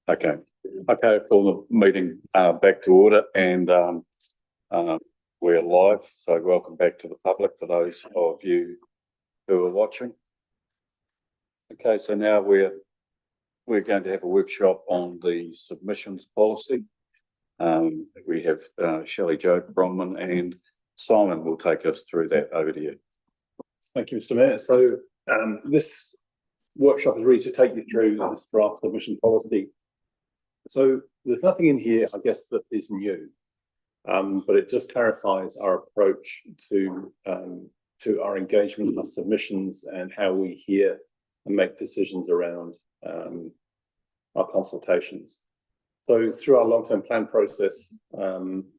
Okay. Okay, call the meeting back to order, and we're live. So welcome back to the public for those of you who are watching. Okay, so now we're going to have a workshop on the submissions policy. We have Shelley Jo Bronwyn and Simon will take us through that. Over to you. Thank you, Mr. Mayor. So this workshop is really to take you through this draft submission policy. So there's nothing in here, I guess, that is new, but it just clarifies our approach to our engagement, our submissions, and how we hear and make decisions around our consultations. So through our long-term plan process,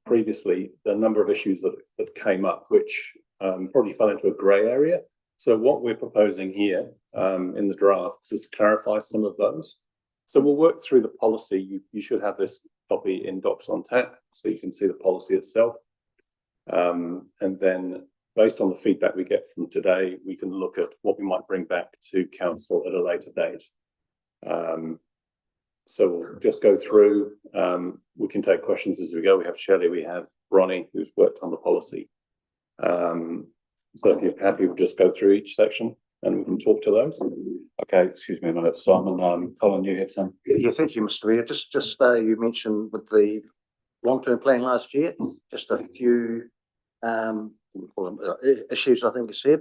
previously, the number of issues that came up, which probably fell into a grey area. So what we're proposing here in the draft is to clarify some of those. So we'll work through the policy. You should have this copy in Docs on Tap, so you can see the policy itself. And then based on the feedback we get from today, we can look at what we might bring back to council at a later date. So we'll just go through, we can take questions as we go. We have Shelley, we have Ronnie, who's worked on the policy. So if you're happy, we'll just go through each section and we can talk to those. Okay, excuse me a minute, Simon. Colin, you have some? Yeah, thank you, Mr. Mayor. Just you mentioned with the long-term plan last year, just a few issues, I think you said.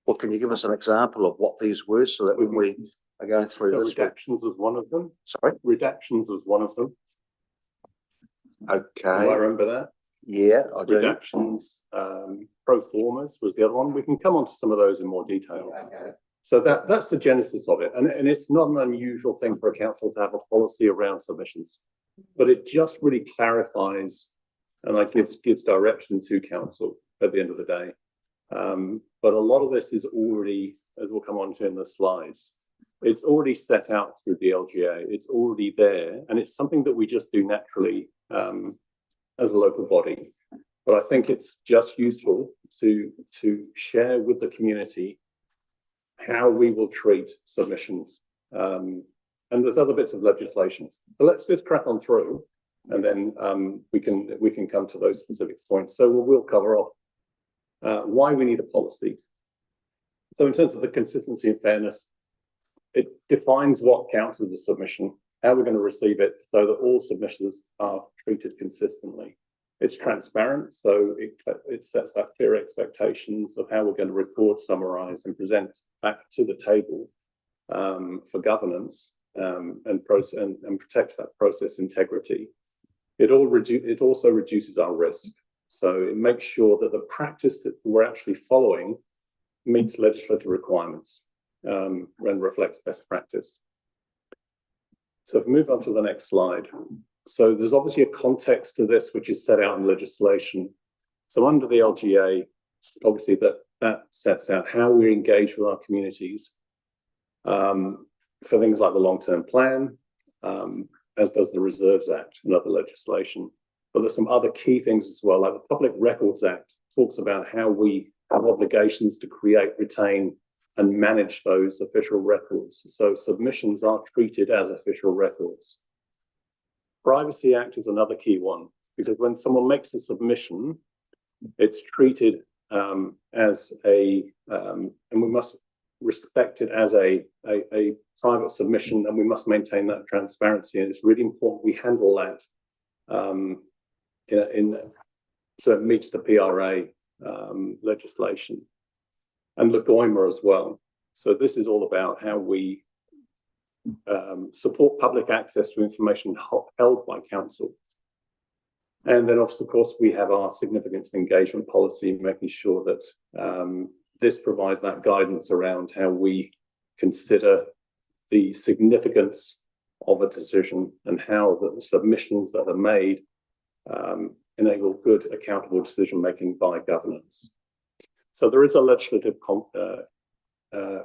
Well, can you give us an example of what these were so that when we are going through So this? redactions was one of them. Sorry? Redactions was one of them. Okay. Do I remember that? Yeah, I do. Redactions, pro formas was the other one. We can come on to some of those in more detail. Okay. So that's the genesis of it. And it's not an unusual thing for a council to have a policy around submissions, but it just really clarifies and like gives direction to council at the end of the day. But a lot of this is already, as we'll come on to in the slides, it's already set out through the LGA. It's already there, and it's something that we just do naturally as a local body. But I think it's just useful to share with the community how we will treat submissions. And there's other bits of legislation. So let's just crack on through, and then we can come to those specific points. So we'll cover off why we need a policy. So in terms of the consistency and fairness, it defines what counts as a submission, how we're going to receive it, so that all submissions are treated consistently. It's transparent, so it sets that clear expectations of how we're going to record, summarize, and present back to the table for governance and protects that process integrity. It also reduces our risk. So it makes sure that the practice that we're actually following meets legislative requirements and reflects best practice. So if we move on to the next slide. So there's obviously a context to this, which is set out in legislation. So under the LGA, obviously that sets out how we engage with our communities for things like the long-term plan, as does the Reserves Act and other legislation. But there's some other key things as well, like the Public Records Act talks about how we have obligations to create, retain, and manage those official records. So submissions are treated as official records. Privacy Act is another key one, because when someone makes a submission, it's treated as a, and we must respect it as a private submission, and we must maintain that transparency. And it's really important we handle that so it meets the PRA legislation and LGOIMA as well. So this is all about how we support public access to information held by council. And then of course, we have our significance engagement policy, making sure that this provides that guidance around how we consider the significance of a decision and how the submissions that are made enable good, accountable decision-making by governance. So there is a legislative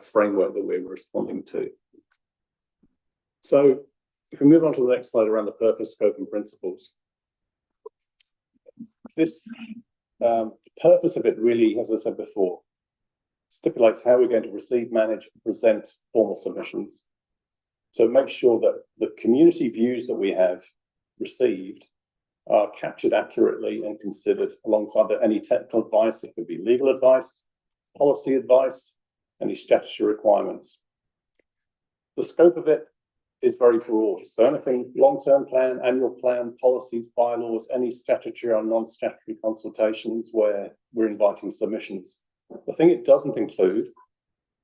framework that we're responding to. So if we move on to the next slide around the purpose, scope and principles. This purpose of it really, as I said before, stipulates how we're going to receive, manage, and present formal submissions. So make sure that the community views that we have received are captured accurately and considered alongside any technical advice. It could be legal advice, policy advice, any statutory requirements. The scope of it is very broad. So anything long-term plan, annual plan, policies, bylaws, any statutory or non-statutory consultations where we're inviting submissions. The thing it doesn't include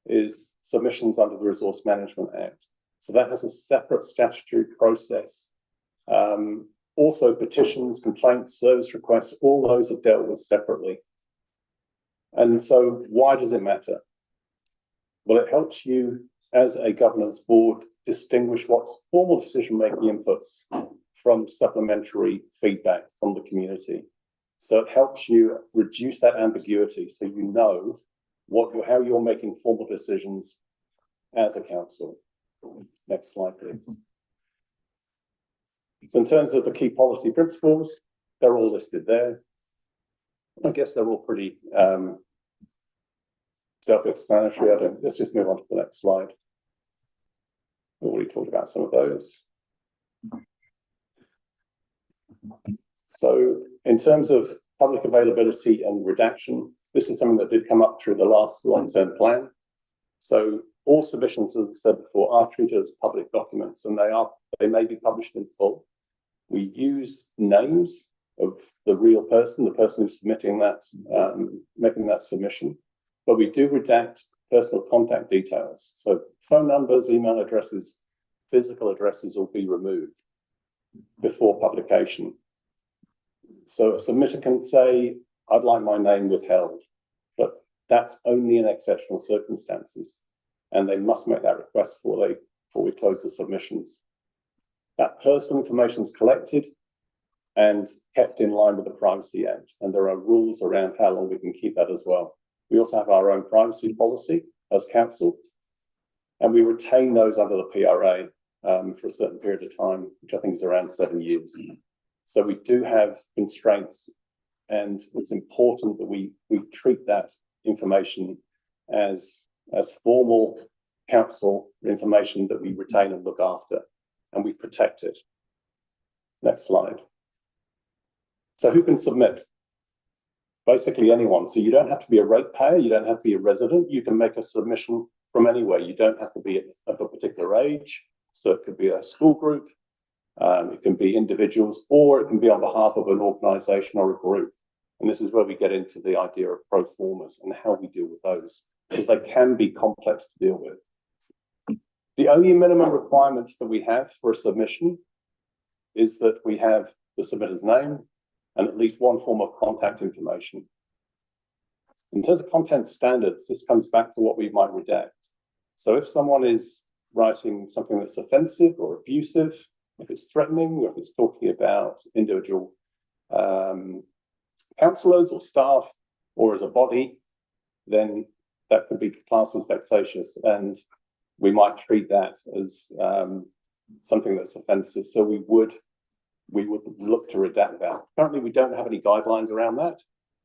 is submissions under the Resource Management Act. So that has a separate statutory process. Also petitions, complaints, service requests, all those are dealt with separately. And so why does it matter? Well, it helps you as a governance board distinguish what's formal decision-making inputs from supplementary feedback from the community. So it helps you reduce that ambiguity so you know how you're making formal decisions as a council. Next slide, please. So in terms of the key policy principles, they're all listed there. I guess they're all pretty self-explanatory. Let's just move on to the next slide. We've already talked about some of those. So in terms of public availability and redaction, this is something that did come up through the last long-term plan. So all submissions, as I said before, are treated as public documents, and they may be published in full. We use names of the real person, the person who's submitting that, making that submission, but we do redact personal contact details. So phone numbers, email addresses, physical addresses will be removed before publication. So a submitter can say, I'd like my name withheld, but that's only in exceptional circumstances. And they must make that request before we close the submissions. That personal information is collected and kept in line with the Privacy Act. And there are rules around how long we can keep that as well. We also have our own privacy policy as council, and we retain those under the PRA for a certain period of time, which I think is around 7 years. So we do have constraints, and it's important that we treat that information as formal council information that we retain and look after, and we protect it. Next slide. So who can submit? Basically anyone. So you don't have to be a ratepayer, you don't have to be a resident, you can make a submission from anywhere. You don't have to be of a particular age. So it could be a school group, it can be individuals, or it can be on behalf of an organisation or a group. And this is where we get into the idea of pro formas and how we deal with those, because they can be complex to deal with. The only minimum requirements that we have for a submission is that we have the submitter's name and at least one form of contact information. In terms of content standards, this comes back to what we might redact. So if someone is writing something that's offensive or abusive, if it's threatening, or if it's talking about individual councillors or staff, or as a body, then that could be classed as vexatious, and we might treat that as something that's offensive. So we would look to redact that. Currently, we don't have any guidelines around that,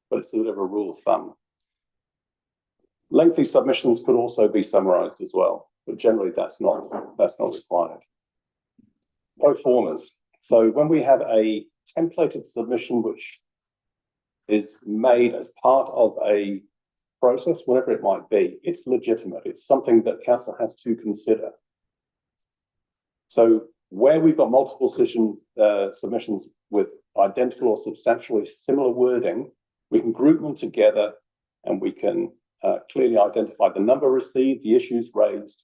but it's a bit of a rule of thumb. Lengthy submissions could also be summarised as well, but generally that's not required. Pro formas. So when we have a templated submission which is made as part of a process, whatever it might be, it's legitimate. It's something that council has to consider. So where we've got multiple submissions with identical or substantially similar wording, we can group them together and we can clearly identify the number received, the issues raised,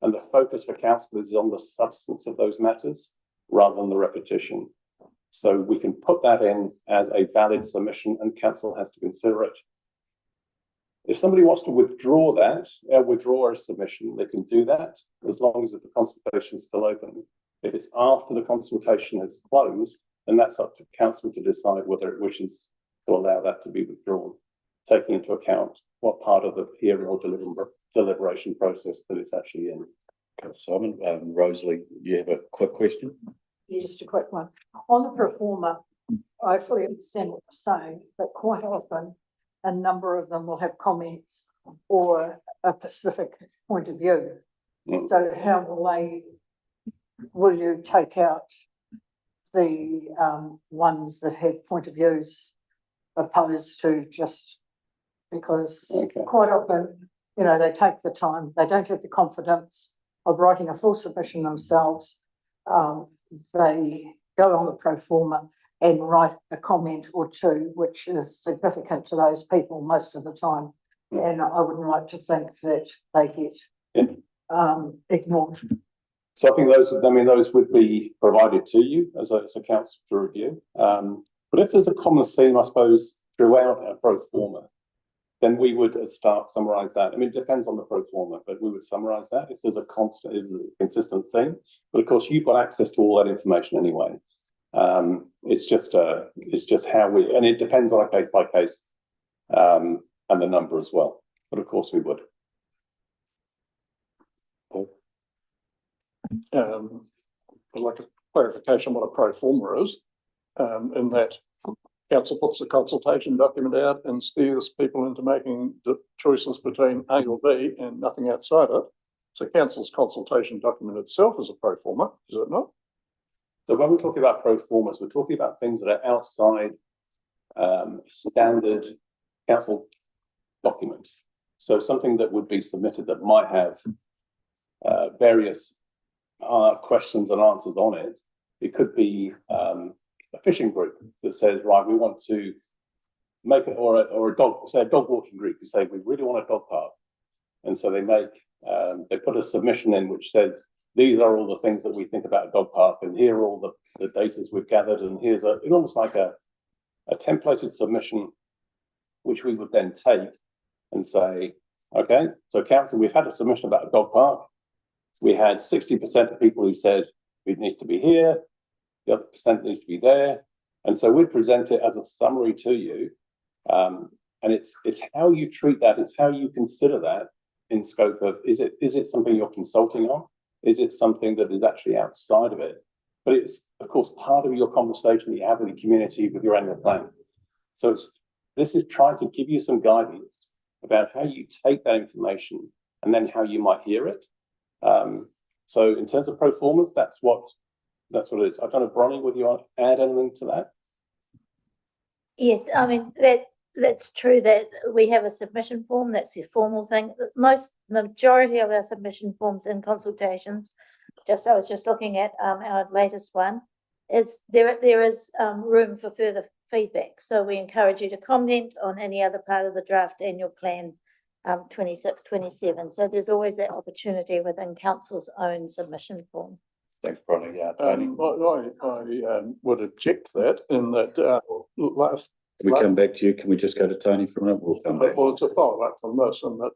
and the focus for council is on the substance of those matters rather than the repetition. So we can put that in as a valid submission and council has to consider it. If somebody wants to withdraw that, withdraw a submission, they can do that as long as the consultation is still open. If it's after the consultation has closed, then that's up to council to decide whether it wishes to allow that to be withdrawn, taking into account what part of the hearing or deliberation process that it's actually in. Okay, Simon, Rosalie, you have a quick question? Yeah, just a quick one. On the pro forma, I fully understand what you're saying, but quite often a number of them will have comments or a specific point of view. Mm. So how will you take out the ones that have point of views opposed to just because Okay. quite often, you know, they take the time, they don't have the confidence of writing a full submission themselves. They go on the pro forma and write a comment or two, which is significant to those people most of the time. Mm. And I wouldn't like to think that they get ignored. So I think those would be provided to you as a council to review. But if there's a common theme, I suppose, throughout a pro forma, then we would summarize that. I mean, it depends on the pro forma, but we would summarize that if there's a consistent theme. But of course, you've got access to all that information anyway. It's just how and it depends on a case by case, and the number as well. But of course we would. I'd like a clarification what a pro forma is, in that council puts the consultation document out and steers people into making the choices between A or B and nothing outside it. So council's consultation document itself is a pro forma, is it not? So when we're talking about pro formas, we're talking about things that are outside standard council documents. So something that would be submitted that might have various questions and answers on it. It could be a fishing group that says, right, we want to make it, or a dog walking group who say we really want a dog park, and so they put a submission in which says these are all the things that we think about a dog park, and here are all the data we've gathered, and here's it's almost like a templated submission, which we would then take and say, okay, so council, we've had a submission about a dog park. We had 60% of people who said it needs to be here, the other percent needs to be there. And so we present it as a summary to you. And it's how you treat that, it's how you consider that in scope of, is it something you're consulting on? Is it something that is actually outside of it? But it's, of course, part of your conversation that you have with the community with your annual plan. So this is trying to give you some guidance about how you take that information and then how you might hear it. So in terms of pro formas, that's what it is. I don't know, Bronnie, would you add anything to that? Yes, I mean, that's true that we have a submission form, that's the formal thing. Majority of our submission forms and consultations, I was just looking at our latest one, is there is room for further feedback. So we encourage you to comment on any other part of the draft annual plan 26, 27. So there's always that opportunity within council's own submission form. Thanks, Bronnie. Yeah, Tony. I would object to that in that last. Can we come back to you? Can we just go to Tony for a minute? We'll come back. Well, it's a follow up from this, and that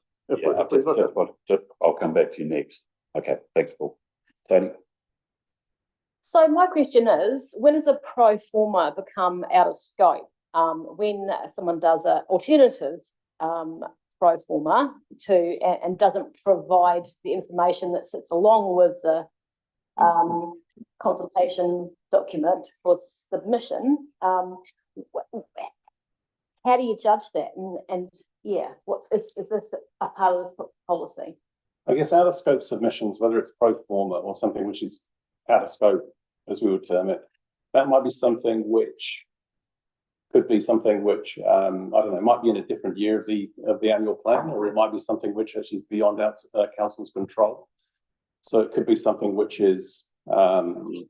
I'll come back to you next. Okay, thanks, Paul. Tony. So my question is, when does a pro forma become out of scope? When someone does an alternative pro forma and doesn't provide the information that sits along with the consultation document for submission, how do you judge that? And yeah, is this a part of this policy? I guess out of scope submissions, whether it's pro forma or something which is out of scope, as we would term it, that might be something which could be something which I don't know, might be in a different year of the annual plan, or it might be something which actually is beyond council's control. So it could be something which is I'm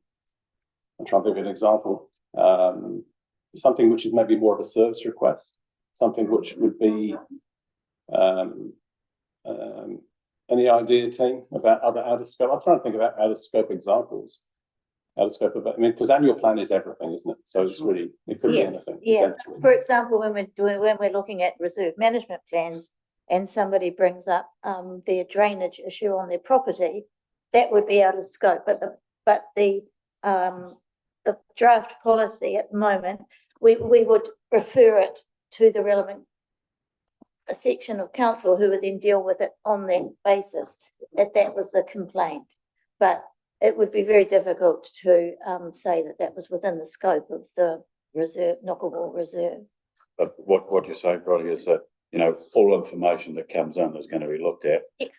trying to think of an example. Something which is maybe more of a service request, something which would be any idea, team, about other out of scope? I'm trying to think about out of scope examples. Out of scope of, I mean, because annual plan is everything, isn't it? So it's really, it could be anything. Yeah. For example, when we're looking at reserve management plans and somebody brings up their drainage issue on their property, that would be out of scope. But the draft policy at the moment, we would refer it to the relevant a section of council who would then deal with it on that basis, that was the complaint. But it would be very difficult to say that was within the scope of the reserve, Knocklewall Reserve. But what you're saying, Brodie, is that, you know, all information that comes in is going to be looked at and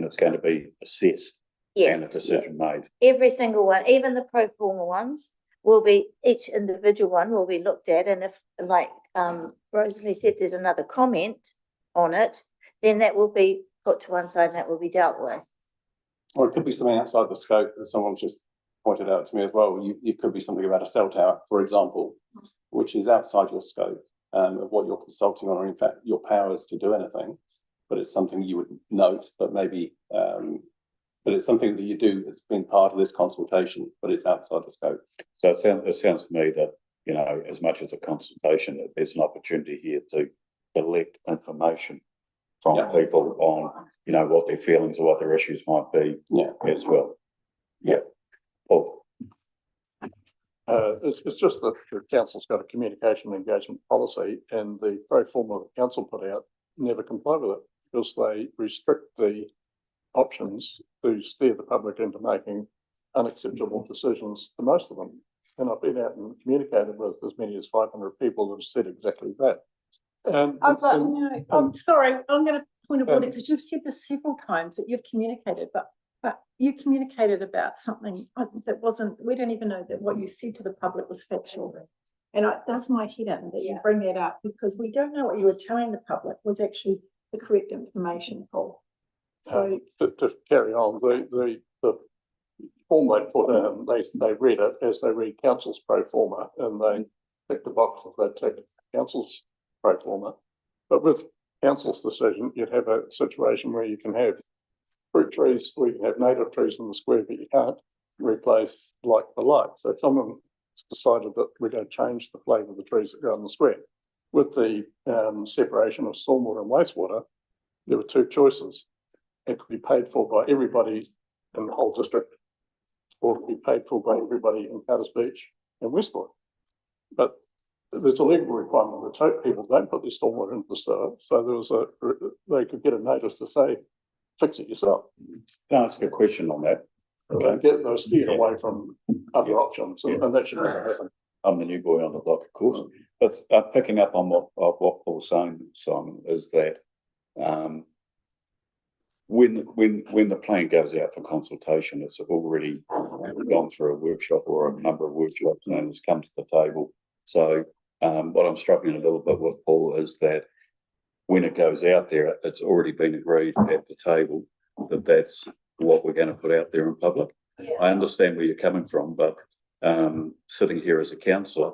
it's going to be assessed and a decision made. Every single one, even the pro forma ones, will be, each individual one will be looked at, and if, like Rosalie said, there's another comment on it, then that will be put to one side and that will be dealt with. Or it could be something outside the scope that someone just pointed out to me as well. You could be something about a cell tower, for example, which is outside your scope of what you're consulting on, or in fact your powers to do anything. But it's something you would note, but maybe, but it's something that you do that's been part of this consultation, but it's outside the scope. So it sounds to me that, you know, as much as a consultation, that there's an opportunity here to collect information from people on, you know, what their feelings or what their issues might be as well. Yeah. Paul. It's just that the council's got a communication engagement policy, and the pro forma the council put out never comply with it because they restrict the options to steer the public into making unacceptable decisions to most of them. And I've been out and communicated with as many as 500 people that have said exactly that. I'm sorry, I'm going to point of order because you've said this several times that you've communicated, but you communicated about something that wasn't, we don't even know that what you said to the public was factual. And it does my head in that you bring that up because we don't know what you were telling the public was actually the correct information, Paul. So to carry on, the form they put in, they read it as they read council's pro forma, and they tick the box if they tick council's pro forma. But with council's decision, you'd have a situation where you can have fruit trees, or you can have native trees in the square, but you can't replace like for like. So someone has decided that we're going to change the flavour of the trees that go in the square. With the separation of stormwater and wastewater, there were two choices. It could be paid for by everybody in the whole district, or it could be paid for by everybody in Cutters Beach and Westwood. But there's a legal requirement that people don't put their stormwater into the sewer, so they could get a notice to say, fix it yourself. Can I ask a question on that? They're steered away from other options, and that should never happen. I'm the new boy on the block, of course, but picking up on what Paul's saying, Simon, is that when the plan goes out for consultation, it's already gone through a workshop or a number of workshops and has come to the table. So what I'm struggling a little bit with, Paul, is that when it goes out there, it's already been agreed at the table that that's what we're going to put out there in public. I understand where you're coming from, but sitting here as a councillor,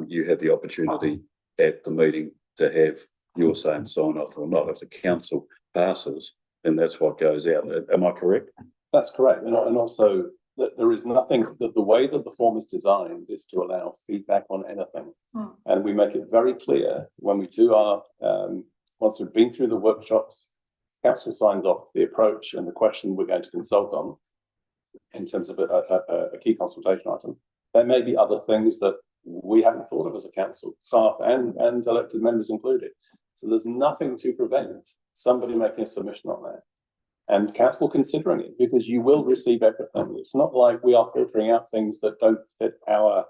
you have the opportunity at the meeting to have your say and sign off or not. If the council passes, then that's what goes out. Am I correct? That's correct. And also that there is nothing, that the way that the form is designed is to allow feedback on anything. And we make it very clear when we do our, once we've been through the workshops, council signs off the approach and the question we're going to consult on in terms of a key consultation item. There may be other things that we haven't thought of as a council, staff and elected members included. So there's nothing to prevent somebody making a submission on that and council considering it, because you will receive everything. It's not like we are filtering out things that don't fit our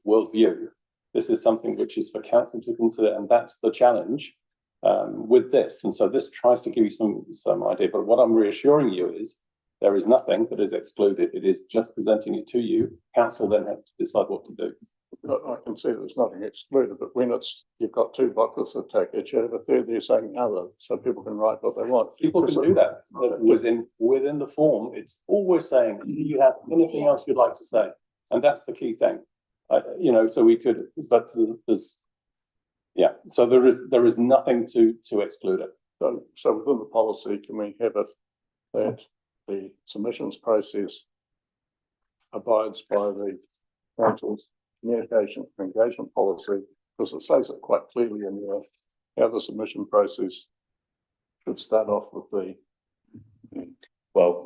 worldview. This is something which is for council to consider, and that's the challenge with this. And so this tries to give you some idea, but what I'm reassuring you is there is nothing that is excluded. It is just presenting it to you. Council then has to decide what to do. I can see there's nothing excluded, but when you've got two boxes of tickets, you have a third there saying other, so people can write what they want. People can do that within the form. It's always saying, do you have anything else you'd like to say? And that's the key thing. So we could, but there's, so there is nothing to exclude it. So within the policy, can we have it that the submissions process abides by the council's communication and engagement policy, because it says it quite clearly in how the submission process should start off with the. Well,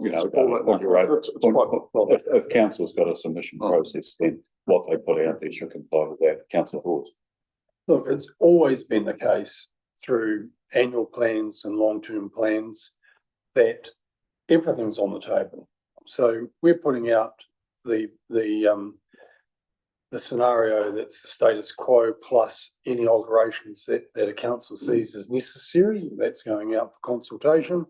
if council's got a submission process, then what they put out there should comply with that. Councillor Hawes. Look, it's always been the case through annual plans and long-term plans that everything's on the table. So we're putting out the scenario that's the status quo plus any alterations that a council sees as necessary. That's going out for consultation.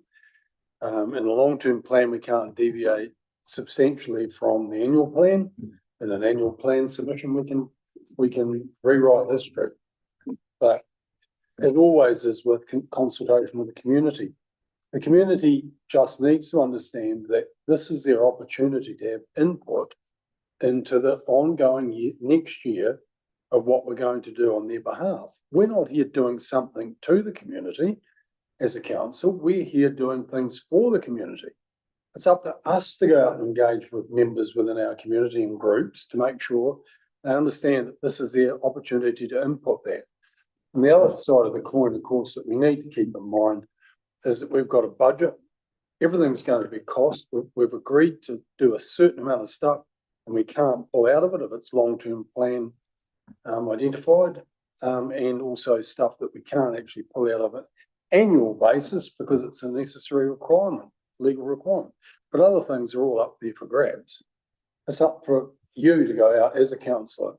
In the long-term plan, we can't deviate substantially from the annual plan. In an annual plan submission, we can rewrite history. But it always is with consultation with the community. The community just needs to understand that this is their opportunity to have input into the ongoing year, next year, of what we're going to do on their behalf. We're not here doing something to the community as a council. We're here doing things for the community. It's up to us to go out and engage with members within our community and groups to make sure they understand that this is their opportunity to input that. And the other side of the coin, of course, that we need to keep in mind is that we've got a budget. Everything's going to be cost. We've agreed to do a certain amount of stuff, and we can't pull out of it if it's long-term plan identified, and also stuff that we can't actually pull out of an annual basis because it's a necessary requirement, legal requirement. But other things are all up there for grabs. It's up for you to go out as a councillor,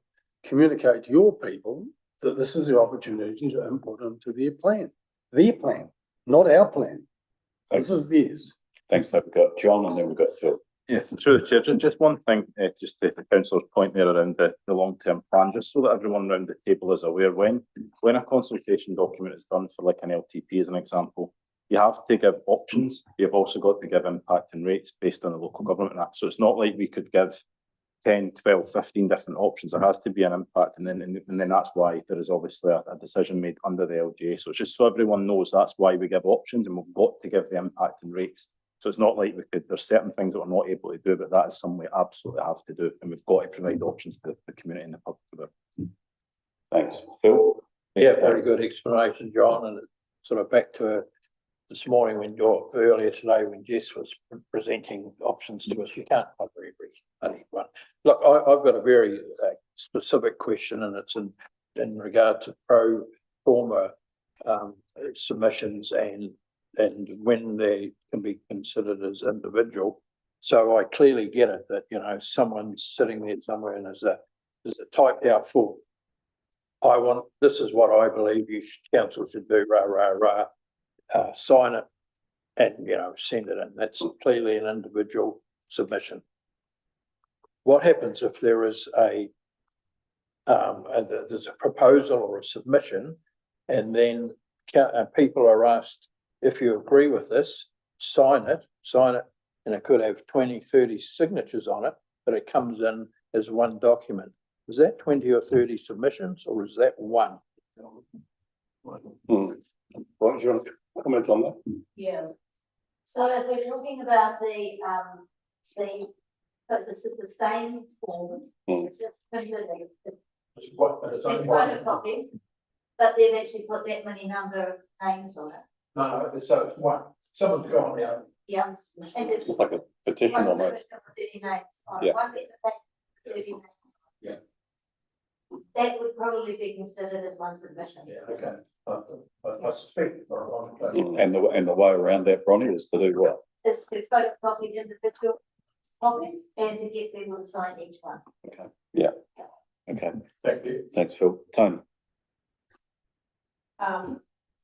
communicate to your people that this is the opportunity to input into their plan, not our plan. This is theirs. Thanks. We've got John and then we've got Phil. Yes, through the chair, just one thing, just to the councillor's point there around the long-term plan, just so that everyone around the table is aware, when a consultation document is done for like an LTP as an example, you have to give options. You've also got to give impact and rates based on the Local Government Act. So it's not like we could give 10, 12, 15 different options. There has to be an impact, and then that's why there is obviously a decision made under the LGA. So it's just so everyone knows that's why we give options, and we've got to give the impact and rates. So it's not like there's certain things that we're not able to do, but that is something we absolutely have to do, and we've got to provide options to the community and the public. Thanks. Phil? Yeah, very good explanation, John, and sort of back to this morning earlier today when Jess was presenting options to us. You can't cover everyone. Look, I've got a very specific question, and it's in regard to pro forma submissions and when they can be considered as individual. So I clearly get it that, you know, someone's sitting there somewhere and there's a typed out form. This is what I believe council should do, sign it and, you know, send it in. That's clearly an individual submission. What happens if there is there's a proposal or a submission, and then people are asked, if you agree with this, sign it, and it could have 20, 30 signatures on it, but it comes in as one document. Is that 20 or 30 submissions, or is that one? What do you want to comment on that? Yeah. So if we're talking about this is the same form. It's just printed, it's photocopy, but they've actually put that many number of names on it. No, so it's one. Someone's gone out. Yeah. And it's It's like a petition one almost. submission with 30 names on Yeah. it. One piece of paper, 30 names. Yeah. That would probably be considered as one submission. Yeah, okay. I suspect. And the way around that, Bronnie, is to do what? Is to photocopy individual copies and to get people to sign each one. Okay. Yeah. Okay. Thank you. Thanks, Phil. Tony?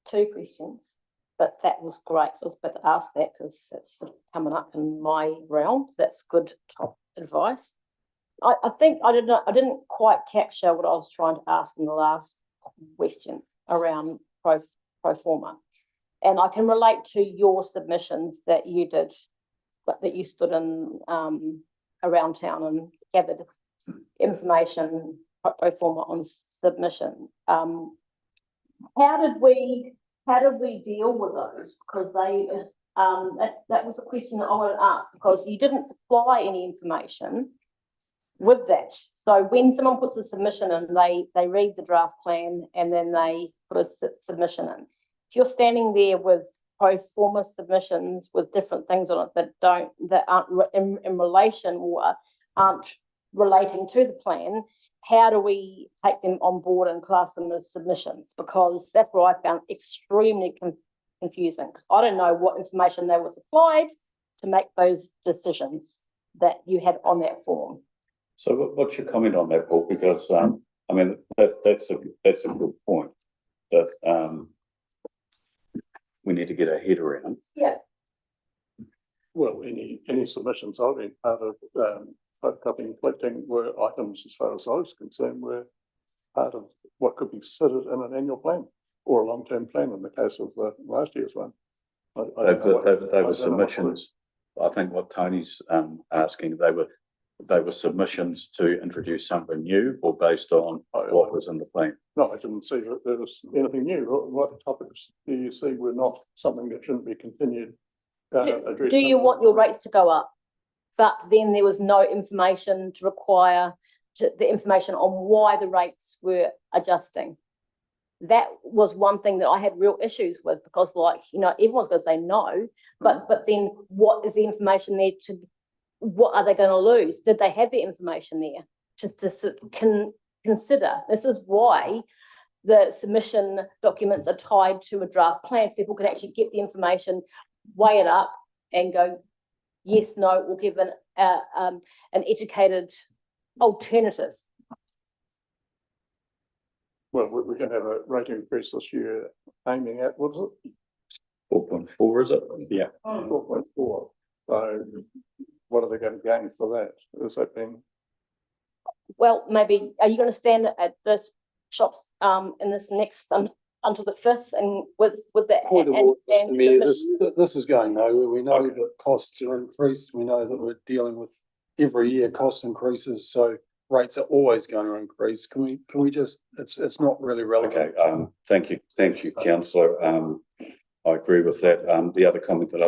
Two questions, but that was great. So I was about to ask that because it's sort of coming up in my realm. That's good top advice. I think I didn't quite capture what I was trying to ask in the last question around pro forma. And I can relate to your submissions that you did, but that you stood in around town and gathered information pro forma on submission. How did we deal with those? Because that was a question that I wanted to ask, because you didn't supply any information with that. So when someone puts a submission in, they read the draft plan and then they put a submission in. If you're standing there with pro forma submissions with different things on it that aren't in relation or aren't relating to the plan, how do we take them on board and class them as submissions? Because that's what I found extremely confusing. 'Cause I don't know what information they were supplied to make those decisions that you had on that form. So what's your comment on that, Paul? Because, I mean, that's a good point, that, we need to get our head around. Yeah. Well, any submissions I've been part of, photocopying and collecting were items, as far as I was concerned, were part of what could be considered in an annual plan or a long-term plan in the case of the last year's one. I don't know They what- were I don't know what submissions. I think what Tony's, asking, they were submissions to introduce something new or based on what was in the plan. No, I didn't see that there was anything new. What topics do you see were not something that shouldn't be continued? Addressed? Do you want your rates to go up? But then there was no information to require the information on why the rates were adjusting. That was one thing that I had real issues with, because, like, you know, everyone's going to say no, but then what is the information there to, what are they going to lose? Did they have the information there just to consider? This is why the submission documents are tied to a draft plan, so people can actually get the information, weigh it up and go, yes, no, or give an educated alternative. Well, we're going to have a rate increase this year aiming at, what is it? 4.4, is it? Yeah. 4.4. So what are they going to gain for that? Has that been? Well, maybe, are you going to stand at the shops in this next, until the 5th, and with the. Point of order, Mr. Mayor, submissions? this is going nowhere. We know that costs are increased. We know that we're dealing with every year cost increases, so rates are always going to increase. Can we just, it's not really relevant. Okay, thank you, councillor. I agree with that. The other comment that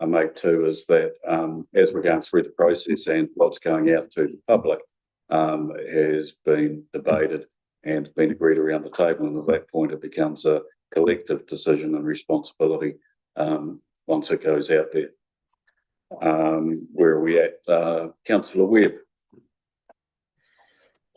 I make too is that, as we're going through the process and what's going out to the public, has been debated and been agreed around the table, and at that point it becomes a collective decision and responsibility, once it goes out there. Where are we at? Councillor Webb?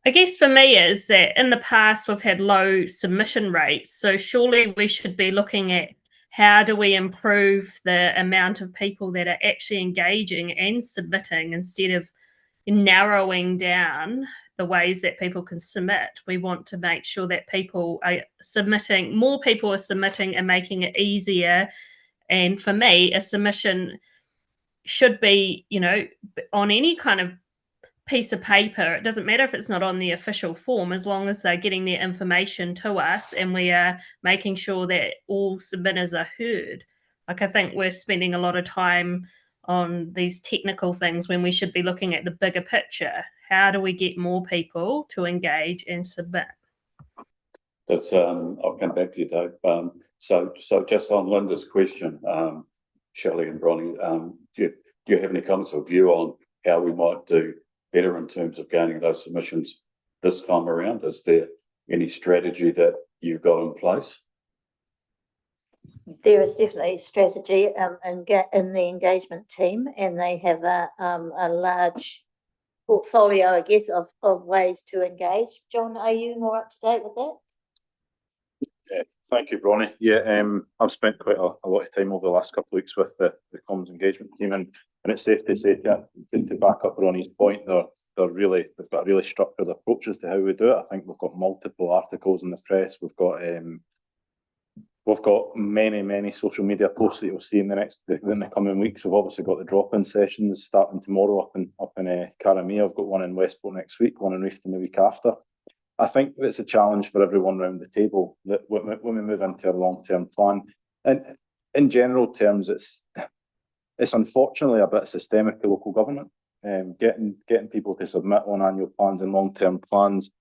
I guess for me is that in the past we've had low submission rates, so surely we should be looking at how do we improve the amount of people that are actually engaging and submitting, instead of narrowing down the ways that people can submit. We want to make sure that people are submitting, more people are submitting and making it easier. And for me, a submission should be, you know, on any kind of piece of paper. It doesn't matter if it's not on the official form, as long as they're getting their information to us and we are making sure that all submitters are heard. Like, I think we're spending a lot of time on these technical things when we should be looking at the bigger picture. How do we get more people to engage and submit? That's, I'll come back to you, Dave. So just on Linda's question, Shelley and Bronnie, do you have any comments or view on how we might do better in terms of gaining those submissions this time around? Is there any strategy that you've got in place? There is definitely a strategy in the engagement team, and they have a large portfolio, I guess, of ways to engage. John, are you more up to date with that? Yeah, thank you, Bronnie. Yeah, I've spent quite a lot of time over the last couple of weeks with the comms engagement team, and it's safe to say to back up Bronnie's point, they've got a really structured approach as to how we do it. I think we've got multiple articles in the press. We've got many social media posts that you'll see in the coming weeks. We've obviously got the drop-in sessions starting tomorrow up in Karamea. I've got one in Westport next week, one in Reefton the week after. I think it's a challenge for everyone around the table that when we move into a long-term plan, and in general terms, it's unfortunately a bit systemic to local government. Getting people to submit on annual plans and long-term plans,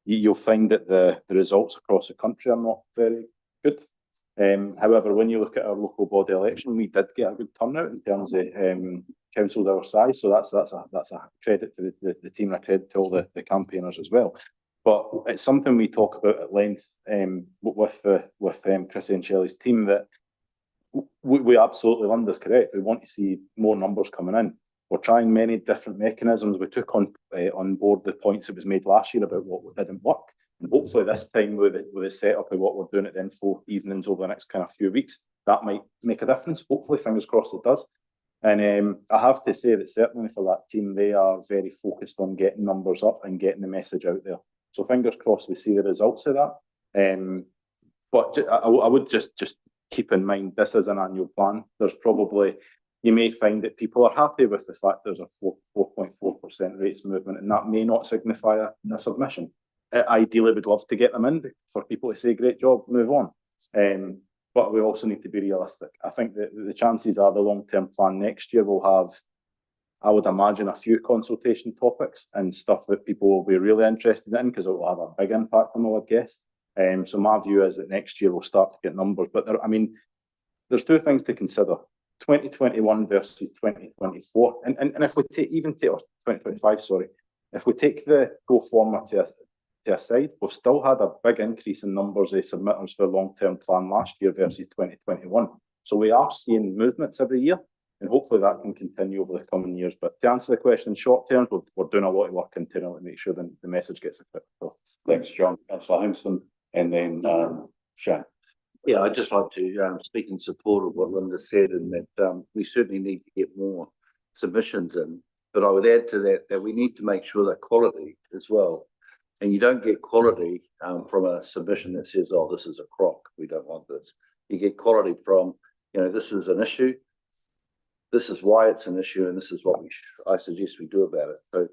you'll find that the results across the country are not very good. However, when you look at our local body election, we did get a good turnout in terms of councils our size. So that's a credit to the team, and a credit to all the campaigners as well. But it's something we talk about at length with Chrissy and Shelley's team, that we absolutely, Linda's correct. We want to see more numbers coming in. we're trying many different mechanisms. We took on board the points that was made last year about what didn't work. And hopefully this time with the setup of what we're doing at the info evenings over the next kind of few weeks, that might make a difference. Hopefully, fingers crossed it does. And I have to say that certainly for that team, they are very focused on getting numbers up and getting the message out there. So fingers crossed we see the results of that. But I would just keep in mind, this is an annual plan. There's probably, you may find that people are happy with the fact there's a 4.4% rates movement, and that may not signify a submission. Ideally, we'd love to get them in for people to say, great job, move on. But we also need to be realistic. I think that the chances are the long-term plan next year will have, I would imagine, a few consultation topics and stuff that people will be really interested in because it will have a big impact on them, I guess. So my view is that next year we'll start to get numbers. But there's two things to consider: 2021 versus 2024. And if we take 2025, sorry, if we take the pro forma to a side, we've still had a big increase in numbers of submitters for long-term plan last year versus 2021. So we are seeing movements every year, and hopefully that can continue over the coming years. But to answer the question, in short term, we're doing a lot of work internally to make sure the message gets across. Thanks, John. Councillor Hingston, and then Shane. Yeah, I'd just like to speak in support of what Linda said, and that we certainly need to get more submissions in. But I would add to that we need to make sure that quality as well. And you don't get quality from a submission that says, oh, this is a crock, we don't want this. You get quality from, this is an issue, this is why it's an issue, and this is what I suggest we do about it. So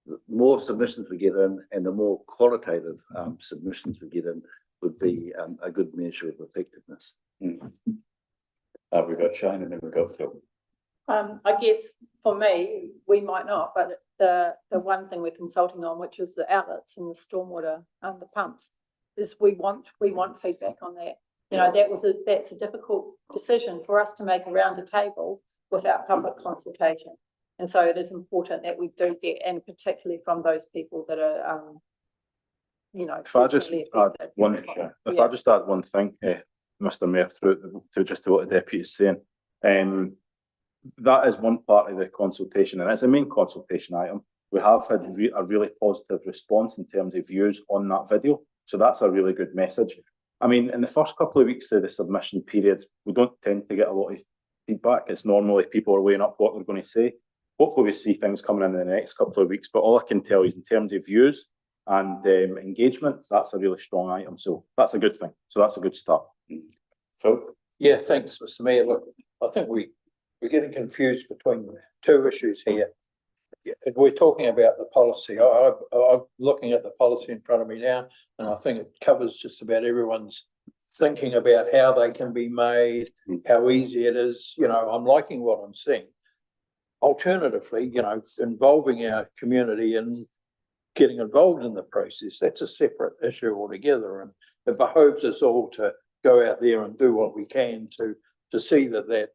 the more submissions we get in and the more qualitative submissions we get in would be a good measure of effectiveness. We've got Shane and then we've got Phil. I guess for me, we might not, but the one thing we're consulting on, which is the outlets and the stormwater, the pumps, is we want feedback on that. That's a difficult decision for us to make around the table without public consultation. And so it is important that we do get, and particularly from those people that are, If I just add one thing, Mr. Mayor, to what the deputy is saying, that is one part of the consultation, and it's a main consultation item. We have had a really positive response in terms of views on that video, so that's a really good message. In the first couple of weeks of the submission periods, we don't tend to get a lot of feedback. It's normally people are weighing up what they're going to say. Hopefully we see things coming in the next couple of weeks, but all I can tell you is in terms of views and engagement, that's a really strong item, so that's a good thing. So that's a good start. Phil? Yeah, thanks, Mr. Mayor. Look, I think we're getting confused between two issues here. We're talking about the policy. I'm looking at the policy in front of me now, and I think it covers just about everyone's thinking about how they can be made, how easy it is. I'm liking what I'm seeing. Alternatively, involving our community and getting involved in the process, that's a separate issue altogether. And it behoves us all to go out there and do what we can to see that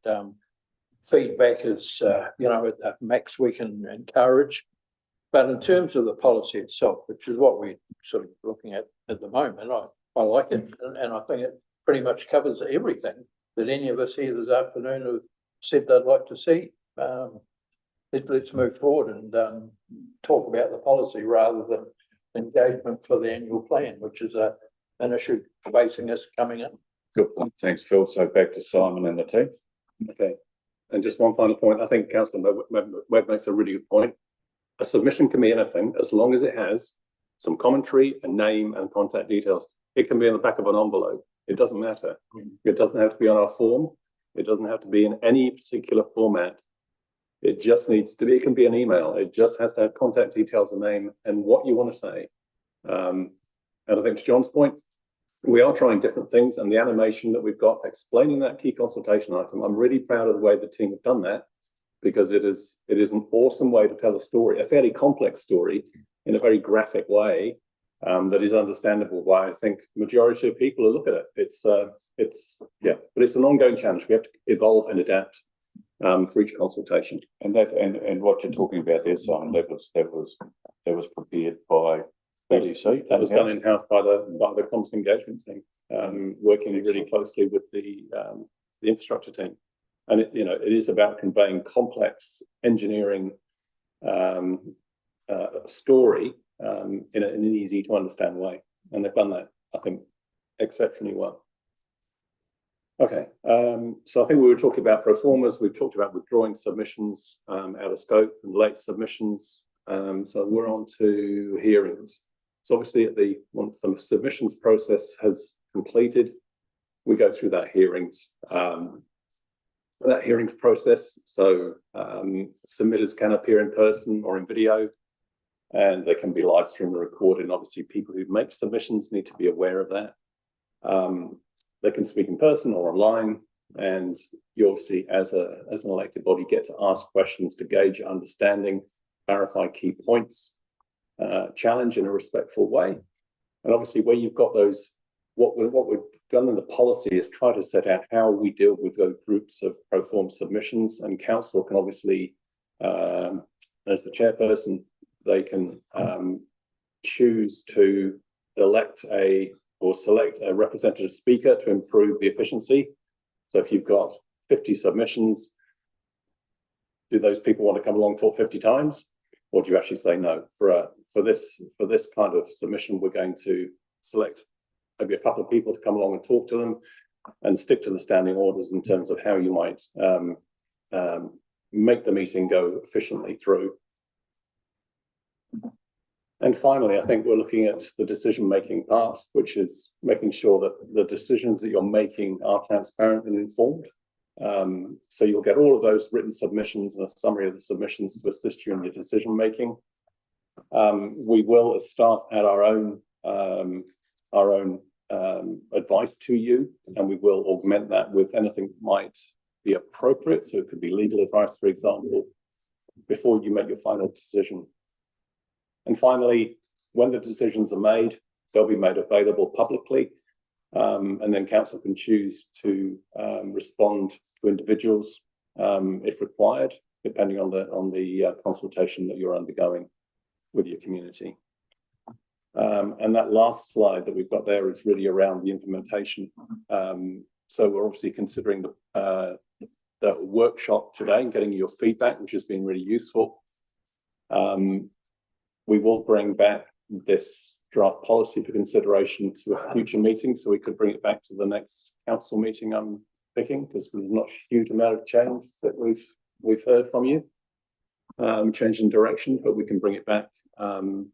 feedback is, at max we can encourage. But in terms of the policy itself, which is what we're sort of looking at the moment, I like it. And I think it pretty much covers everything that any of us here this afternoon have said they'd like to see. Let's move forward and talk about the policy rather than engagement for the annual plan, which is an issue facing us coming up. Good point. Thanks, Phil. So back to Simon and the team. Okay. And just one final point, I think Councillor Webb makes a really good point. A submission can be anything as long as it has some commentary, a name and contact details. It can be in the back of an envelope. It doesn't matter. It doesn't have to be on our form. It doesn't have to be in any particular format. It just needs to be, it can be an email. It just has to have contact details, a name, and what you want to say. And I think to John's point, we are trying different things, and the animation that we've got explaining that key consultation item, I'm really proud of the way the team have done that, because it is an awesome way to tell a story, a fairly complex story in a very graphic way that is understandable by, I think, majority of people who look at it. But it's an ongoing challenge. We have to evolve and adapt for each consultation. And what you're talking about there, Simon, that was prepared by BDC. That was done in-house by the comms engagement team, working really closely with the infrastructure team. And it, you know, it is about conveying complex engineering story in an easy to understand way. And they've done that, I think, exceptionally well. Okay, so I think we were talking about pro formas. We've talked about withdrawing submissions out of scope and late submissions. So we're on to hearings. So obviously once the submissions process has completed, we go through that hearings process. So submitters can appear in person or in video, and they can be live streamed or recorded. And obviously people who make submissions need to be aware of that. They can speak in person or online, and you obviously, as an elected body, get to ask questions to gauge your understanding, clarify key points, challenge in a respectful way. And obviously where you've got those, what we've done in the policy is try to set out how we deal with those groups of pro forma submissions, and council can obviously, as the chairperson, they can choose to elect or select a representative speaker to improve the efficiency. So if you've got 50 submissions, do those people want to come along and talk 50 times? Or do you actually say no? For this kind of submission, we're going to select maybe a couple of people to come along and talk to them, and stick to the standing orders in terms of how you might make the meeting go efficiently through. And finally, I think we're looking at the decision-making part, which is making sure that the decisions that you're making are transparent and informed. So you'll get all of those written submissions and a summary of the submissions to assist you in your decision-making. We will, as staff, add our own advice to you, and we will augment that with anything that might be appropriate. So it could be legal advice, for example, before you make your final decision. And finally, when the decisions are made, they'll be made available publicly, and then council can choose to respond to individuals if required, depending on the consultation that you're undergoing with your community. And that last slide that we've got there is really around the implementation. So we're obviously considering the workshop today and getting your feedback, which has been really useful. We will bring back this draft policy for consideration to a future meeting, so we could bring it back to the next council meeting, I'm thinking, because there's not a huge amount of change that we've heard from you. Change in direction, but we can bring it back, and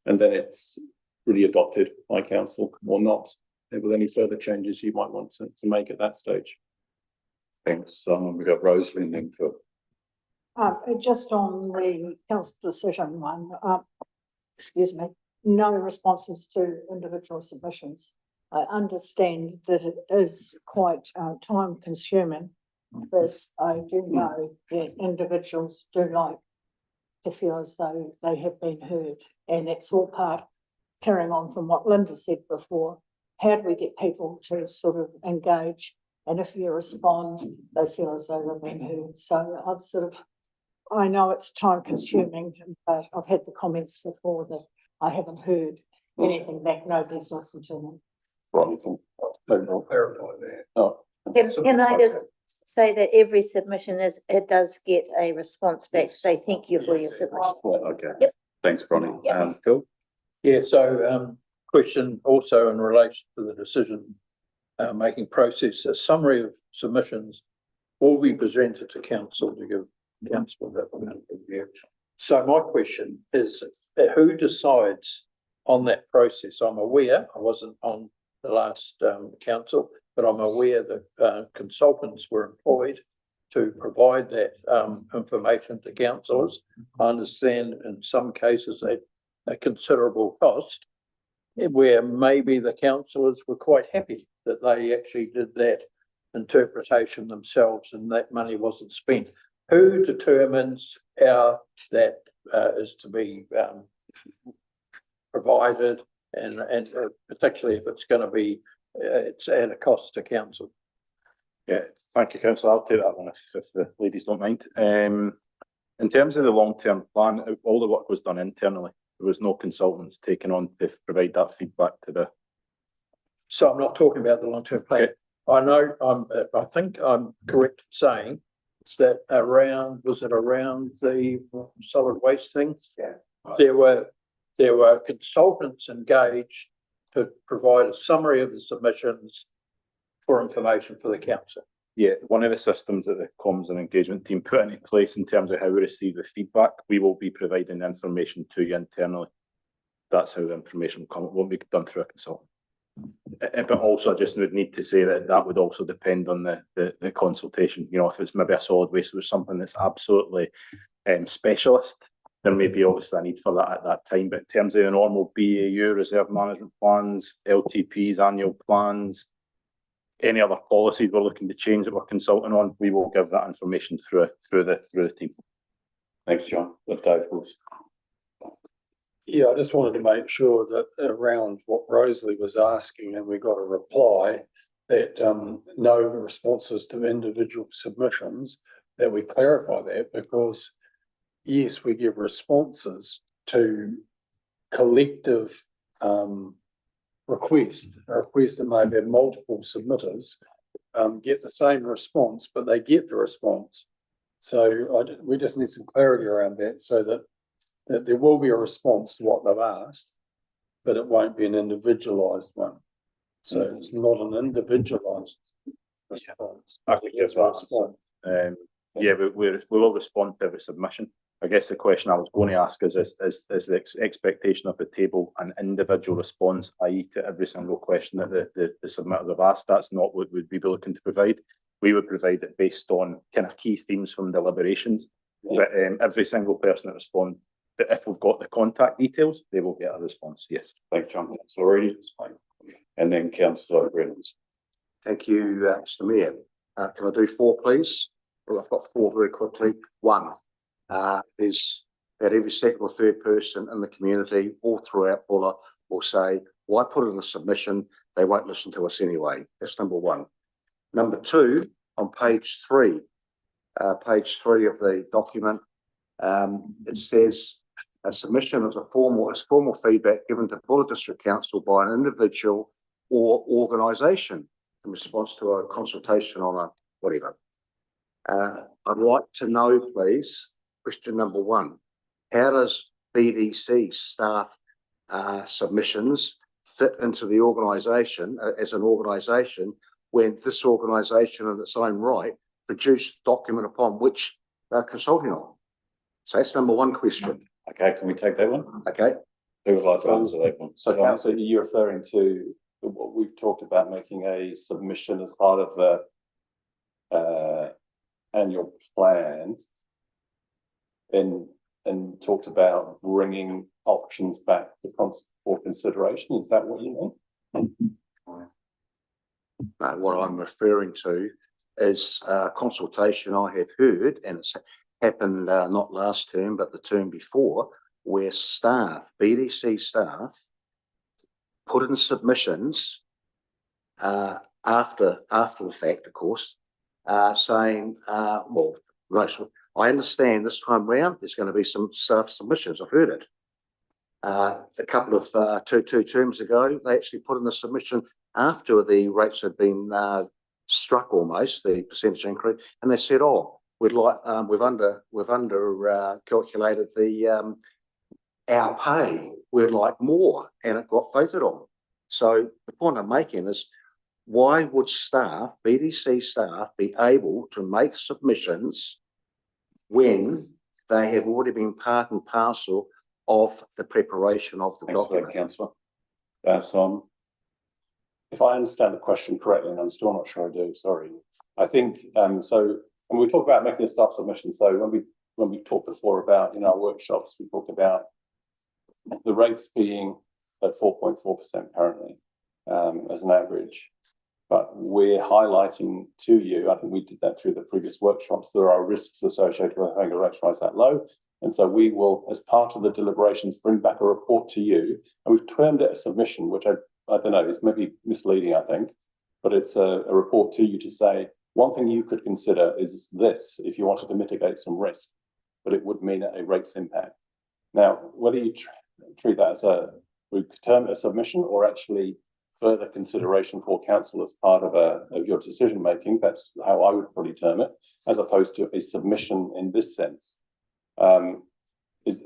then it's really adopted by council or not, with any further changes you might want to make at that stage. Thanks. We've got Rosalind and Phil. Just on the council decision one, excuse me, no responses to individual submissions. I understand that it is quite time consuming, but I do know that individuals do like to feel as though they have been heard, and it's all part, carrying on from what Linda said before, how do we get people to sort of engage, and if you respond, they feel as though they've been heard. So I know it's time consuming, but I've had the comments before that I haven't heard anything back, nobody's listened to them. Right, I'll clarify that. Oh, Can I just say that every submission it does get a response back to say thank you for your submission. Okay. Yep. Thanks, Bronnie. Yep. Phil? Yeah, so question also in relation to the decision making process, a summary of submissions will be presented to council to give council that review. So my question is, who decides on that process? I'm aware, I wasn't on the last council, but I'm aware that consultants were employed to provide that information to councillors. I understand in some cases at a considerable cost, where maybe the councillors were quite happy that they actually did that interpretation themselves and that money wasn't spent. Who determines how that is to be provided, and particularly if it's going to be it's at a cost to council? Yeah, thank you, councillor. I'll take that one if the ladies don't mind. In terms of the long-term plan, all the work was done internally. There was no consultants taken on to provide that feedback to the. So I'm not talking about the long-term plan. I know, I think I'm correct in saying that was it around the solid waste thing? Yeah. There were consultants engaged to provide a summary of the submissions for information for the council. Yeah, one of the systems that the comms and engagement team put into place in terms of how we receive the feedback, we will be providing the information to you internally. That's how the information will come. It won't be done through a consultant. But also, I just would need to say that that would also depend on the consultation. You know, if it's maybe a solid waste or something that's absolutely specialist, there may be obviously a need for that at that time. But in terms of the normal BAU, reserve management plans, LTPs, annual plans, any other policies we're looking to change that we're consulting on, we will give that information through the team. Thanks, John. Dave Wilson. Yeah, I just wanted to make sure that around what Rosalie was asking, and we got a reply that no responses to individual submissions, that we clarify that, because yes, we give responses to collective request, a request that may have multiple submitters, get the same response, but they get the response. So we just need some clarity around that, so that there will be a response to what they've asked, but it won't be an individualised one. So it's not an individualised response. I think that's right. Yeah, we will respond to every submission. I guess the question I was going to ask is the expectation of the table an individual response, i.e. to every single question that the submitters have asked? That's not what we'd be looking to provide. We would provide it based on kind of key themes from deliberations. Yeah. But every single person that responds, if we've got the contact details, they will get a response. Yes. Thanks, John. That's already. And then Councillor Reynolds. Thank you, Mr. Mayor. Can I do 4, please? Well, I've got 4 very quickly. 1 is that every second or third person in the community all throughout Buller will say, why put in a submission? They won't listen to us anyway. That's number 1. Number 2, on page 3 of the document, it says a submission is formal feedback given to Buller District Council by an individual or organisation in response to a consultation on a whatever. I'd like to know, please, question number 1, how does BDC staff submissions fit into the organisation as an organisation when this organisation in its own right produced a document upon which they're consulting on? So that's number 1 question. Okay, can we take that one? Okay. Who would like to answer that one? So Councillor, you're referring to what we've talked about, making a submission as part of the annual plan, and talked about bringing options back for consideration. Is that what you mean? No, what I'm referring to is consultation I have heard, and it's happened not last term, but the term before, where staff, BDC staff, put in submissions after the fact, of course, saying, well, I understand this time round there's going to be some staff submissions. I've heard it. A couple of two terms ago, they actually put in a submission after the rates had been struck, almost the percentage increase, and they said, "Oh, we'd like we've under calculated the our pay. We'd like more," and it got voted on. So the point I'm making is, why would staff, BDC staff, be able to make submissions when they have already been part and parcel of the preparation of the document? Councillor. Simon. If I understand the question correctly, and I'm still not sure I do, sorry. I think so when we talk about making a staff submission, so when we talked before about in our workshops, we talked about the rates being at 4.4% currently as an average. But we're highlighting to you, I think we did that through the previous workshops, there are risks associated with having a rate rise that low. And so we will, as part of the deliberations, bring back a report to you. And we've termed it a submission, which I don't know, it's maybe misleading, I think. But it's a report to you to say, one thing you could consider is this, if you wanted to mitigate some risk, but it would mean a rates impact. Now, whether you treat that as we term it a submission or actually further consideration for council as part of your decision making. That's how I would probably term it, as opposed to a submission in this sense. Does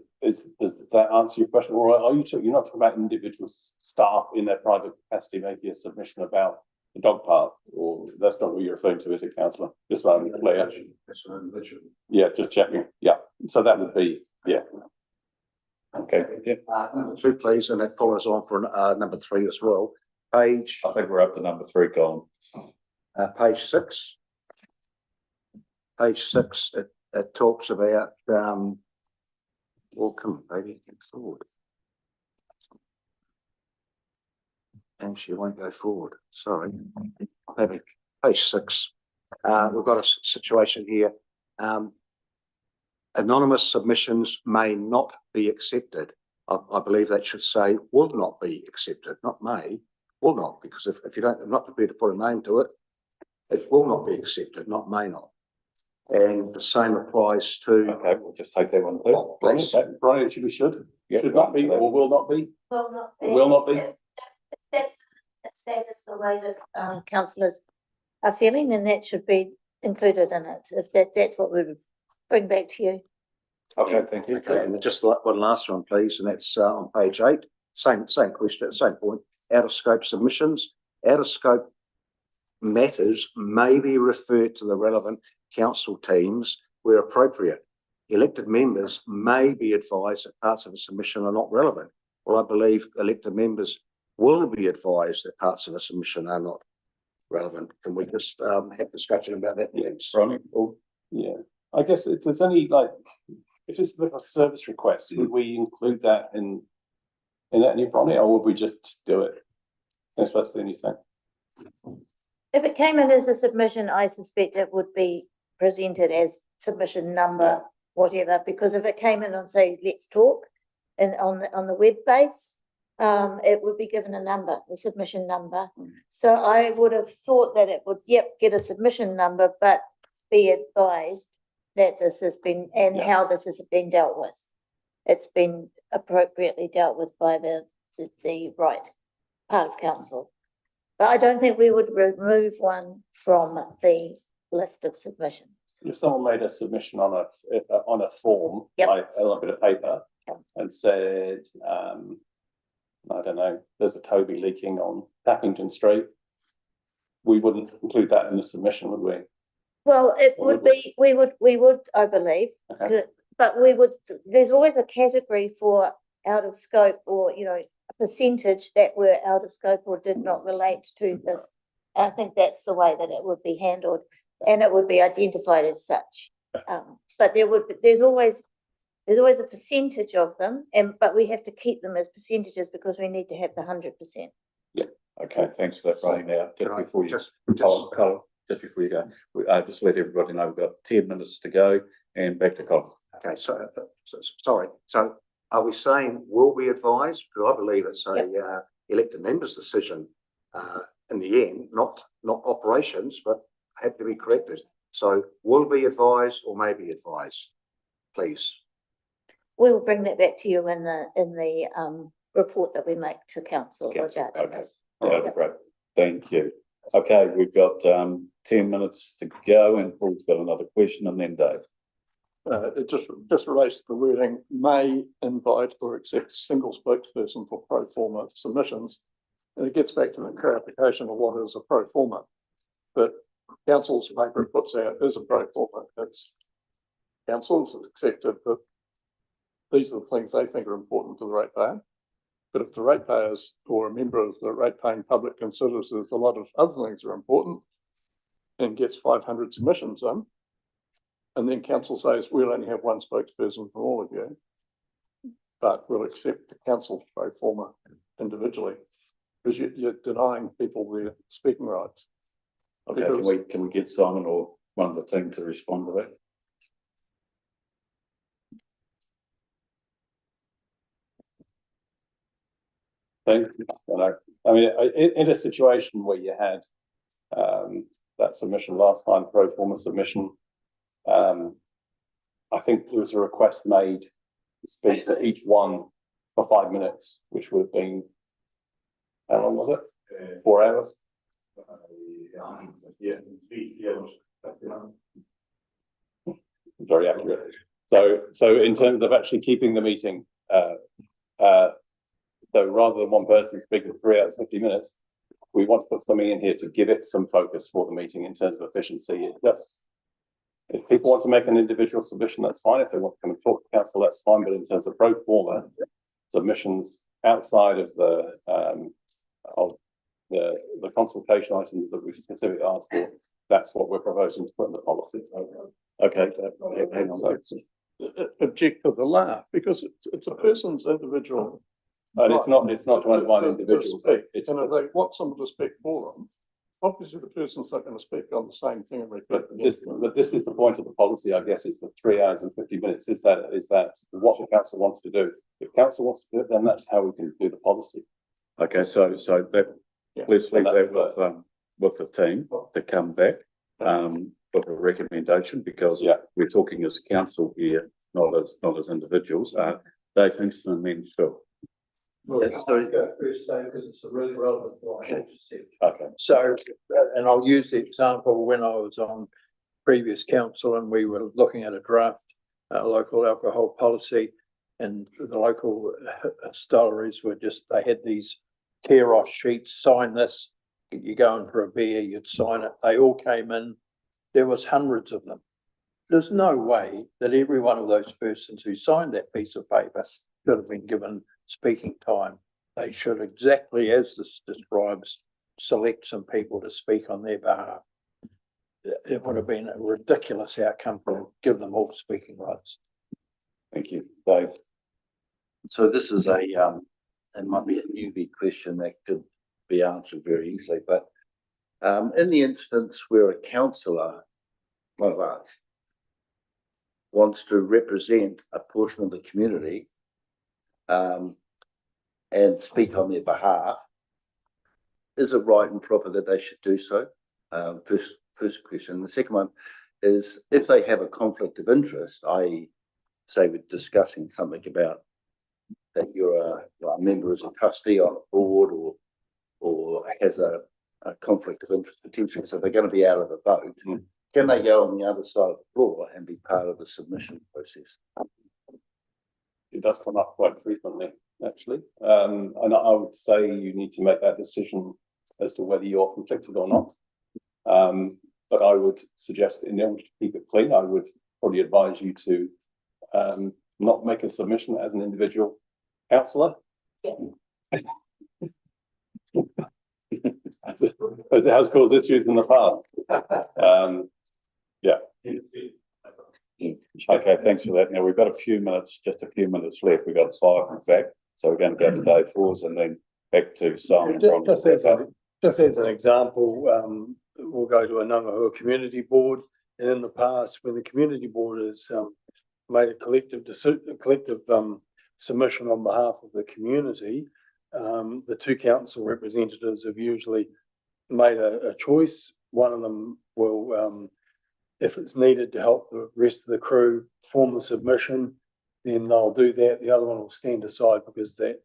that answer your question? Or are you're not talking about individual staff in their private capacity making a submission about the dog park, or that's not what you're referring to, is it, councillor? Just so I'm clear. Yeah, just checking. Yeah, so that would be, yeah. Okay, yeah. Number 2, please, and that follows on from number 3 as well. Page, I think we're up to number 3, Colin. page 6. Page 6, it talks about, well, come on, baby, get forward. And she won't go forward, sorry. Maybe page 6. We've got a situation here. Anonymous submissions may not be accepted. I believe that should say will not be accepted, not may, will not, because if you don't, I'm not prepared to put a name to it, it will not be accepted, not may not. And the same applies to. Okay, we'll just take that one too. Please. Brian, actually should not be, or will not be. Will not be. Will not be. That's the way that councillors are feeling, and that should be included in it. If that's what we would bring back to you. Okay, thank you. Okay, and just one last one, please, and that's on page 8. Same question, same point. Out of scope submissions, out of scope matters may be referred to the relevant council teams where appropriate. Elected members may be advised that parts of a submission are not relevant. Well, I believe elected members will be advised that parts of a submission are not relevant. Can we just have discussion about that, please? Ronnie? Oh, yeah. I guess if there's any, like, if it's like a service request, would we include that in that new Ronnie, or would we just do it? That's the only thing. If it came in as a submission, I suspect it would be presented as submission number, whatever, because if it came in on, say, Let's Talk, and on the web base, it would be given a number, the submission number. So I would have thought that it would, get a submission number, but be advised that this has been, and how this has been dealt with. It's been appropriately dealt with by the right part of council. But I don't think we would remove one from the list of submissions. If someone made a submission on a form, like a little bit of paper, and said, I don't know, there's a Toby leaking on Tappington Street, we wouldn't include that in the submission, would we? Well, it would be, we would, I believe, but we would, there's always a category for out of scope, or, a percentage that were out of scope or did not relate to this. I think that's the way that it would be handled, and it would be identified as such. But there's always a percentage of them, but we have to keep them as percentages because we need to have the 100%. Yeah. Okay. Thanks for that, Ronnie. Now, just before you go, just let everybody know we've got 10 minutes to go, and back to Colin. Okay, so sorry. So are we saying will be advised? Because I believe it's a elected member's decision in the end, not operations, but had to be corrected. So will be advised or may be advised, please. We'll bring that back to you in the report that we make to council. Okay, yeah, great. Thank you. Okay, we've got 10 minutes to go, and Paul's got another question, and then Dave. It just relates to the wording, may invite or accept a single spokesperson for pro forma submissions. And it gets back to the clarification of what is a pro forma. But council's paper it puts out is a pro forma. It's council's accepted that these are the things they think are important to the ratepayer. But if the ratepayers or a member of the rate-paying public considers there's a lot of other things that are important and gets 500 submissions in, and then council says, we'll only have one spokesperson from all of you, but we'll accept the council's pro forma individually, because you're denying people their speaking rights. Okay, can we get Simon or one of the team to respond to that? I mean, in a situation where you had that submission last time, pro forma submission, I think there was a request made to speak to each one for 5 minutes, which would have been, how long was it? 4 hours? Very accurate. So in terms of actually keeping the meeting, so rather than one person speaking for 3 hours, 50 minutes, we want to put something in here to give it some focus for the meeting in terms of efficiency. It just, if people want to make an individual submission, that's fine. If they want to come and talk to council, that's fine. But in terms of pro forma submissions outside of the consultation items that we've specifically asked for, that's what we're proposing to put in the policy. Okay. Hang on. Object for the laugh, because it's a person's individual. And it's not to undermine to individuals. speak. It's And if they want someone to speak for them, obviously the person's not going to speak on the same thing and repeat. But this is the point of the policy, I guess, is the 3 hours and 50 minutes. Is that what the council wants to do? If council wants to do it, then that's how we can do the policy. Okay, so that, let's leave that with the team to come back, with a recommendation, because we're talking as council here, not as individuals. Dave Hingston and then Phil. Sorry. Because it's a really relevant point. Okay. So, and I'll use the example when I was on previous council and we were looking at a draft local alcohol policy, and the local distilleries were just, they had these tear off sheets, sign this, you go in for a beer, you'd sign it. They all came in, there was hundreds of them. There's no way that every one of those persons who signed that piece of paper should have been given speaking time. They should, exactly as this describes, select some people to speak on their behalf. It would have been a ridiculous outcome to give them all speaking rights. Thank you, Dave. So this is it might be a newbie question that could be answered very easily, but in the instance where a councillor, one of us, wants to represent a portion of the community and speak on their behalf, is it right and proper that they should do so? First question. The second one is, if they have a conflict of interest, i.e. say we're discussing something about that you're a member as a trustee on a board or has a conflict of interest potentially, so they're going to be out of the vote, can they go on the other side of the floor and be part of the submission process? It does come up quite frequently, actually. And I would say you need to make that decision as to whether you're conflicted or not. But I would suggest, in order to keep it clean, I would probably advise you to not make a submission as an individual councillor. It has caused issues in the past. Okay, thanks for that. Now we've got just a few minutes left. We've got 5 in fact. So we're going to go to Dave Fors and then back to Simon. Just as an example, we'll go to a Ngangahua Community Board, and in the past, when the Community Board has made a collective submission on behalf of the community, the 2 council representatives have usually made a choice. One of them will, if it's needed to help the rest of the crew form the submission, then they'll do that. The other one will stand aside because and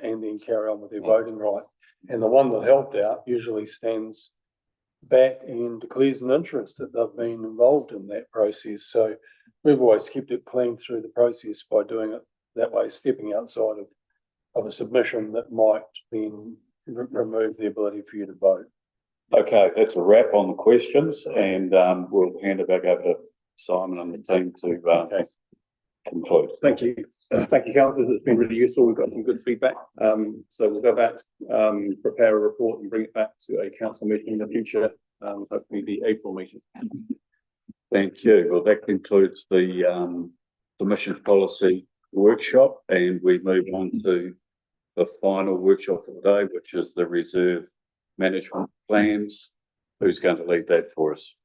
then carry on with their voting right. And the one that helped out usually stands back and declares an interest that they've been involved in that process. So we've always kept it clean through the process by doing it that way, stepping outside of a submission that might then remove the ability for you to vote. Okay, that's a wrap on the questions, and we'll hand it back over to Simon and the team to conclude. Thank you. Thank you, councillors. It's been really useful. We've got some good feedback. So we'll go back, prepare a report and bring it back to a council meeting in the future, hopefully the April meeting. Thank you. Well, that concludes the submissions policy workshop, and we move on to the final workshop of the day, which is the reserve management plans. Who's going to lead that for us?